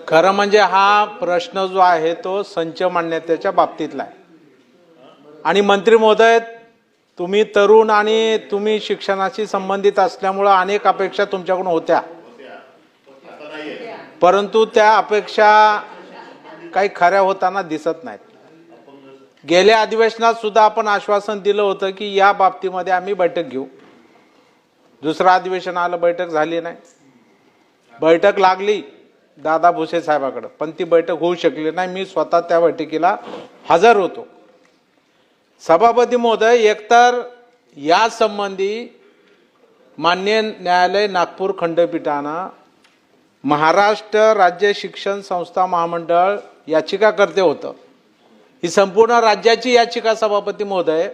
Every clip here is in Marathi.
खरं म्हणजे हा प्रश्न जो आहे तो संच मान्यतेच्या बाबतीतला आहे आणि मंत्री महोदय तुम्ही तरुण आणि तुम्ही शिक्षणाशी संबंधित असल्यामुळे अनेक अपेक्षा तुमच्याकडून होत्या, परंतु त्या अपेक्षा काही खऱ्या होताना दिसत नाहीत। गेल्या अधिवेशनात सुद्धा आपण आश्वासन दिलं होतं की या बाबतीमध्ये आम्ही बैठक घेऊ। दुसरं अधिवेशन आलं, बैठक झाली नाही। बैठक लागली दादा भुसे साहेबांकडे, पण ती बैठक होऊ शकली नाही। मी स्वतः त्या बैठकीला हजर होतो। सभापती महोदय, एकतर या संबंधी मान्य न्यायालय नागपूर खंडपीठानं महाराष्ट्र राज्य शिक्षण संस्था महामंडळ याचिकाकर्ते होतं। ही संपूर्ण राज्याची याचिका सभापती महोदय,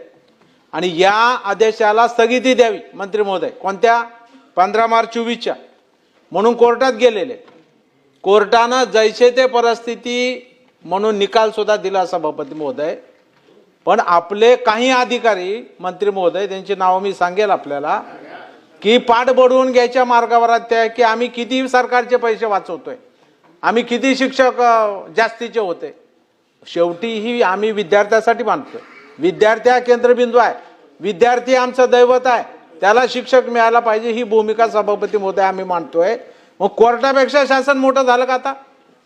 आणि या आदेशाला स्थगिती द्यावी मंत्री महोदय। कोणत्या? 15 मार्च 24च्या म्हणून कोर्टात गेलेले। कोर्टानं जैसे ते परिस्थिती म्हणून निकाल सुद्धा दिला सभापती महोदय। पण आपले काही अधिकारी मंत्री महोदय, त्यांची नावं मी सांगेल आपल्याला, की पाठ बडवून घ्यायच्या मार्गावर आहेत की आम्ही किती सरकारचे पैसे वाचवतोय, आम्ही किती शिक्षक जास्तीचे होते। शेवटी ही आम्ही विद्यार्थ्यासाठी मानतोय। विद्यार्थी हा केंद्रबिंदू आहे, विद्यार्थी आमचं दैवत आहे, त्याला शिक्षक मिळाला पाहिजे ही भूमिका सभापती महोदय आम्ही मानतोय। मग कोर्टापेक्षा शासन मोठं झालं का? आता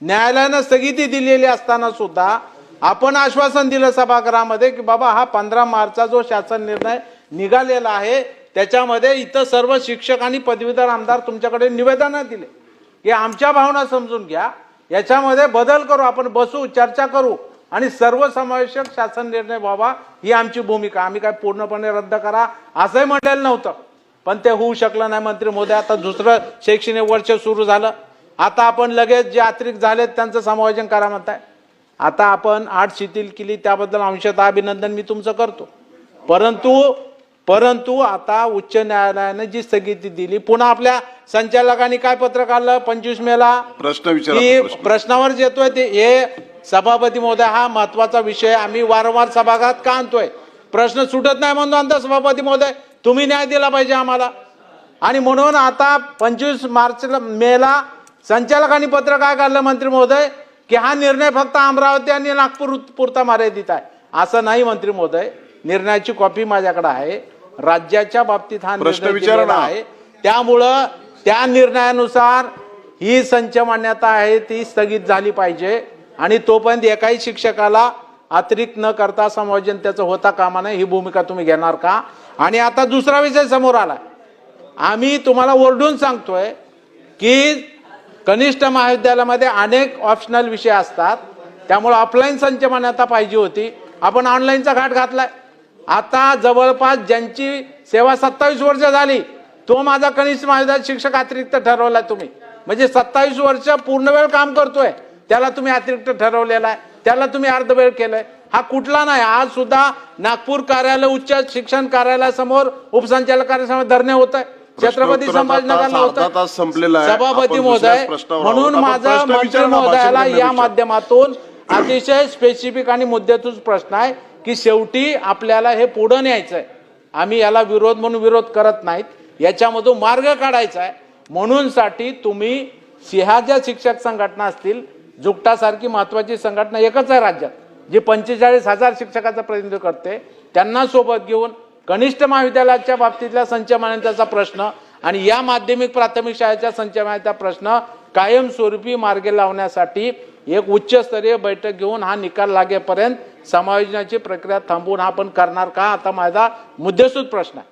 न्यायालयानं स्थगिती दिलेली असताना सुद्धा आपण आश्वासन दिलं सभागृहामध्ये की बाबा हा 15 मार्चचा जो शासन निर्णय निघालेला आहे त्याच्यामध्ये इथं सर्व शिक्षक आणि पदवीधर आमदार तुमच्याकडे निवेदन दिले की आमच्या भावना समजून घ्या, याच्यामध्ये बदल करू, आपण बसू, चर्चा करू आणि सर्वसमावेशक शासन निर्णय व्हावा ही आमची भूमिका। आम्ही काय पूर्णपणे रद्द करा असंही म्हटलेलं नव्हतं, पण ते होऊ शकलं नाही मंत्री महोदय। आता दुसरं शैक्षणिक वर्ष सुरू झालं, आता आपण लगेच जे अतिरिक्त झालेत त्यांचं समायोजन करा म्हणताय। आता आपण 8 शिथिल केली, त्याबद्दल अंशतः अभिनंदन मी तुमचं करतो, परंतु आता उच्च न्यायालयाने जी स्थगिती दिली, पुन्हा आपल्या संचालकांनी काय पत्र काढलं 25 मेला प्रश्नावर येतोय ते हे सभापती महोदय, हा महत्वाचा विषय आम्ही वारंवार सभागृहात का आणतोय? प्रश्न सुटत नाही म्हणून आणता सभापती महोदय, तुम्ही न्याय दिला पाहिजे आम्हाला। आणि म्हणून आता 25 मेला संचालकांनी पत्र काय काढलं मंत्री महोदय की हा निर्णय फक्त अमरावती आणि नागपूर पुरता मर्यादित आहे। असं नाही मंत्री महोदय, निर्णयाची कॉपी माझ्याकडे आहे, राज्याच्या बाबतीत हा निर्णय दिलेला आहे। त्यामुळं त्या निर्णयानुसार ही संच मान्यता आहे ती स्थगित झाली पाहिजे आणि तोपर्यंत एकाही शिक्षकाला अतिरिक्त न करता समायोजन त्याचं होता कामा नये, ही भूमिका तुम्ही घेणार का? आणि आता दुसरा विषय समोर आला, आम्ही तुम्हाला ओरडून सांगतोय की कनिष्ठ महाविद्यालयामध्ये अनेक ऑप्शनल विषय असतात, त्यामुळे ऑफलाईन संच मान्यता पाहिजे होती, आपण ऑनलाईनचा घाट घातलाय। आता जवळपास ज्यांची सेवा 27 वर्ष झाली तो माझा कनिष्ठ महाविद्यालय शिक्षक अतिरिक्त ठरवलाय तुम्ही, म्हणजे 27 वर्ष पूर्ण वेळ काम करतोय त्याला तुम्ही अतिरिक्त ठरवलेला आहे, त्याला तुम्ही अर्धवेळ केलंय। हा कुठला नाही, आज सुद्धा नागपूर कार्यालय उच्च शिक्षण कार्यालयासमोर उपसंचालकांसमोर धरणे होत आहे, छत्रपती संभाजीनगरला होतं सभापती महोदय। म्हणून माझा मंत्री महोदयाला या माध्यमातून अतिशय स्पेसिफिक आणि मुद्द्यातून प्रश्न आहे की शेवटी आपल्याला हे पुढे न्यायचं आहे, आम्ही याला विरोध म्हणून विरोध करत नाहीत, याच्यामधून मार्ग काढायचा आहे। म्हणून साठी तुम्ही सिंहाच्या शिक्षक संघटना असतील, जुकटासारखी महत्वाची संघटना एकच आहे राज्यात जी 45,000 शिक्षकाचं प्रतिनिधित्व करते, त्यांना सोबत घेऊन कनिष्ठ महाविद्यालयाच्या बाबतीतल्या संच मान्यतेचा प्रश्न आणि या माध्यमिक प्राथमिक शाळेच्या संच मान्यतेचा प्रश्न कायमस्वरूपी मार्गी लावण्यासाठी एक उच्चस्तरीय बैठक घेऊन हा निकाल लागेपर्यंत समायोजनाची प्रक्रिया थांबवून आपण करणार का? आता माझा मुद्देसूद प्रश्न आहे।